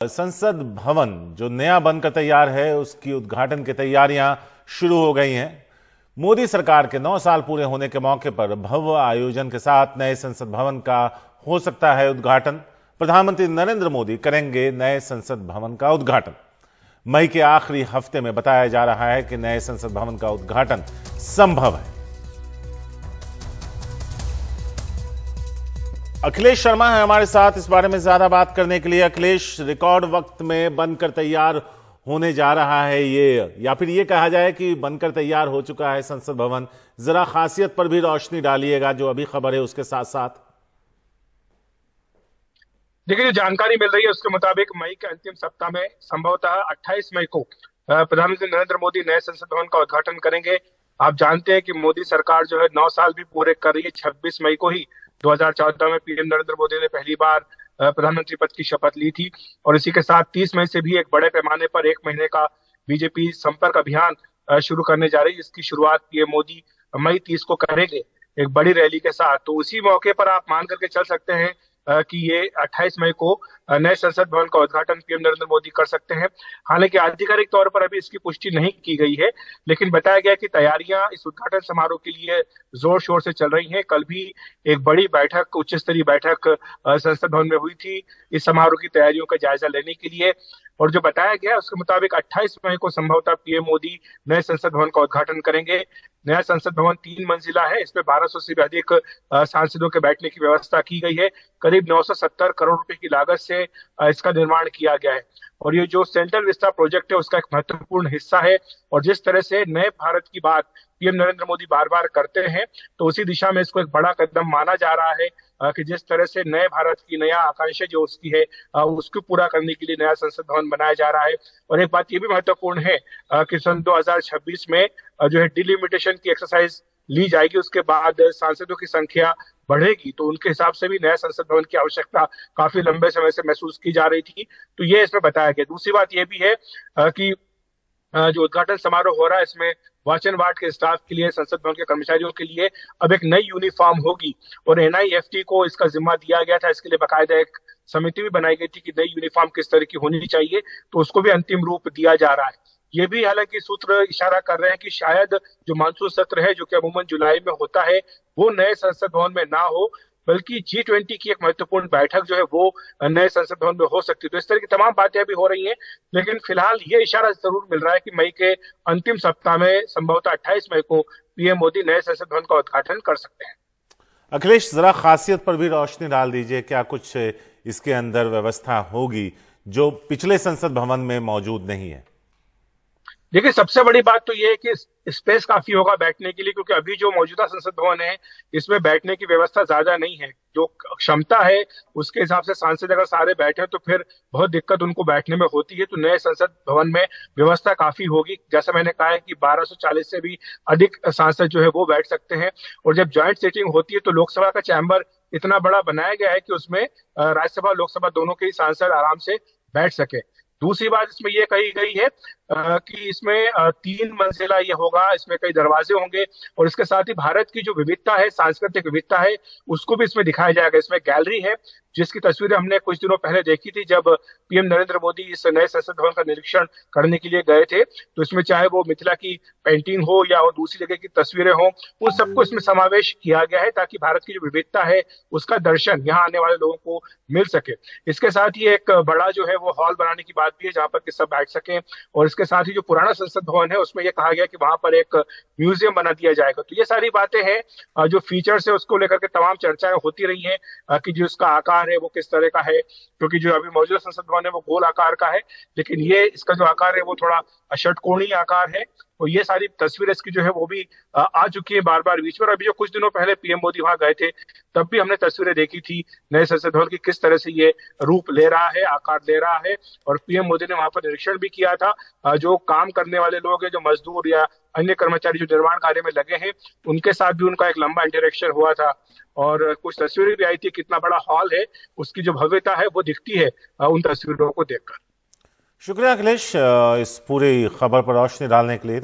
संसद भवन जो नया बनकर तैयार है उसकी उद्घाटन की तैयारियां शुरू हो गई हैं। मोदी सरकार के 9 साल पूरे होने के मौके पर भव्य आयोजन के साथ नए संसद भवन का हो सकता है उद्घाटन। प्रधानमंत्री नरेंद्र मोदी करेंगे नए संसद भवन का उद्घाटन। मई के आखिरी हफ्ते में बताया जा रहा है कि नए संसद भवन का उद्घाटन संभव है। अखिलेश शर्मा है हमारे साथ इस बारे में ज्यादा बात करने के लिए। अखिलेश, रिकॉर्ड वक्त में बनकर तैयार होने जा रहा है ये, या फिर ये कहा जाए कि बनकर तैयार हो चुका है संसद भवन। जरा खासियत पर भी रोशनी डालिएगा, जो अभी खबर है उसके साथ साथ। देखिए, जो जानकारी मिल रही है उसके मुताबिक मई के अंतिम सप्ताह में संभवतः 28 मई को प्रधानमंत्री नरेंद्र मोदी नए संसद भवन का उद्घाटन करेंगे। आप जानते हैं कि मोदी सरकार जो है 9 साल भी पूरे कर रही है। 26 मई को ही 2014 में पीएम नरेंद्र मोदी ने पहली बार प्रधानमंत्री पद की शपथ ली थी, और इसी के साथ 30 मई से भी एक बड़े पैमाने पर 1 महीने का बीजेपी संपर्क अभियान शुरू करने जा रही है, जिसकी शुरुआत पीएम मोदी मई 30 को करेंगे एक बड़ी रैली के साथ। तो उसी मौके पर आप मान करके चल सकते हैं कि ये 28 मई को नए संसद भवन का उद्घाटन पीएम नरेंद्र मोदी कर सकते हैं। हालांकि आधिकारिक तौर पर अभी इसकी पुष्टि नहीं की गई है, लेकिन बताया गया कि तैयारियां इस उद्घाटन समारोह के लिए जोर शोर से चल रही हैं। कल भी एक बड़ी बैठक, उच्च स्तरीय बैठक संसद भवन में हुई थी इस समारोह की तैयारियों का जायजा लेने के लिए। और जो बताया गया उसके मुताबिक 28 मई को संभवतः पीएम मोदी नए संसद भवन का उद्घाटन करेंगे। नया संसद भवन 3 मंजिला है। इसमें 1200 से भी अधिक सांसदों के बैठने की व्यवस्था की गई है। करीब 970 करोड़ रुपए की लागत से इसका निर्माण किया गया है, और ये जो सेंट्रल विस्टा प्रोजेक्ट है उसका एक महत्वपूर्ण हिस्सा है। और जिस तरह से नए भारत की बात पीएम नरेंद्र मोदी बार बार करते हैं, तो उसी दिशा में इसको एक बड़ा कदम माना जा रहा है कि जिस तरह से नए भारत की नया आकांक्षा जो उसकी है उसको पूरा करने के लिए नया संसद भवन बनाया जा रहा है। और एक बात ये भी महत्वपूर्ण है कि सन 2026 में जो है डिलिमिटेशन की एक्सरसाइज ली जाएगी। उसके बाद सांसदों की संख्या बढ़ेगी, तो उनके हिसाब से भी नया संसद भवन की आवश्यकता काफी लंबे समय से महसूस की जा रही थी। तो ये इसमें बताया गया। दूसरी बात ये भी है कि जो उद्घाटन समारोह हो रहा है इसमें वाचन वार्ड के स्टाफ के लिए, संसद भवन के कर्मचारियों के लिए अब एक नई यूनिफॉर्म होगी, और एनआईएफटी को इसका जिम्मा दिया गया था। इसके लिए बाकायदा एक समिति भी बनाई गई थी कि नई यूनिफॉर्म किस तरह की होनी चाहिए, तो उसको भी अंतिम रूप दिया जा रहा है। ये भी हालांकि सूत्र इशारा कर रहे हैं कि शायद जो मानसून सत्र है, जो कि अमूमन जुलाई में होता है, वो नए संसद भवन में ना हो, बल्कि G20 की एक महत्वपूर्ण बैठक जो है वो नए संसद भवन में हो सकती है। तो इस तरह की तमाम बातें अभी हो रही हैं, लेकिन फिलहाल ये इशारा जरूर मिल रहा है कि मई के अंतिम सप्ताह में संभवतः 28 मई को पीएम मोदी नए संसद भवन का उद्घाटन कर सकते हैं। अखिलेश, जरा खासियत पर भी रोशनी डाल दीजिए। क्या कुछ इसके अंदर व्यवस्था होगी जो पिछले संसद भवन में मौजूद नहीं है? देखिए, सबसे बड़ी बात तो ये है कि स्पेस काफी होगा बैठने के लिए, क्योंकि अभी जो मौजूदा संसद भवन है इसमें बैठने की व्यवस्था ज्यादा नहीं है। जो क्षमता है उसके हिसाब से सांसद अगर सारे बैठे तो फिर बहुत दिक्कत उनको बैठने में होती है। तो नए संसद भवन में व्यवस्था काफी होगी। जैसा मैंने कहा है कि 1240 से भी अधिक सांसद जो है वो बैठ सकते हैं। और जब ज्वाइंट सीटिंग होती है तो लोकसभा का चैम्बर इतना बड़ा बनाया गया है कि उसमें राज्यसभा लोकसभा दोनों के ही सांसद आराम से बैठ सके। दूसरी बात इसमें यह कही गई है कि इसमें 3 मंजिला ये होगा, इसमें कई दरवाजे होंगे, और इसके साथ ही भारत की जो विविधता है, सांस्कृतिक विविधता है, उसको भी इसमें दिखाया जाएगा। इसमें गैलरी है जिसकी तस्वीरें हमने कुछ दिनों पहले देखी थी जब पीएम नरेंद्र मोदी इस नए संसद भवन का निरीक्षण करने के लिए गए थे। तो इसमें चाहे वो मिथिला की पेंटिंग हो या वो दूसरी जगह की तस्वीरें हो, उन सबको इसमें समावेश किया गया है ताकि भारत की जो विविधता है उसका दर्शन यहाँ आने वाले लोगों को मिल सके। इसके साथ ही एक बड़ा जो है वो हॉल बनाने की बात भी है जहाँ पर कि सब बैठ सकें। और इसके साथ ही जो पुराना संसद भवन है उसमें यह कहा गया कि वहां पर एक म्यूजियम बना दिया जाएगा। तो ये सारी बातें हैं, जो फीचर्स है उसको लेकर के तमाम चर्चाएं होती रही हैं कि जो इसका आकार है वो किस तरह का है, क्योंकि जो अभी मौजूदा संसद भवन है वो गोल आकार का है, लेकिन ये इसका जो आकार है वो थोड़ा षटकोणीय आकार है। और ये सारी तस्वीरें इसकी जो है वो भी आ चुकी है बार बार बीच में। अभी जो कुछ दिनों पहले पीएम मोदी वहां गए थे तब भी हमने तस्वीरें देखी थी नए संसद भवन की, किस तरह से ये रूप ले रहा है, आकार ले रहा है। और पीएम मोदी ने वहां पर निरीक्षण भी किया था। जो काम करने वाले लोग हैं, जो मजदूर या अन्य कर्मचारी जो निर्माण कार्य में लगे हैं, उनके साथ भी उनका एक लंबा इंटरेक्शन हुआ था। और कुछ तस्वीरें भी आई थी, कितना बड़ा हॉल है, उसकी जो भव्यता है वो दिखती है उन तस्वीरों को देखकर। शुक्रिया अखिलेश, इस पूरी खबर पर रोशनी डालने के लिए।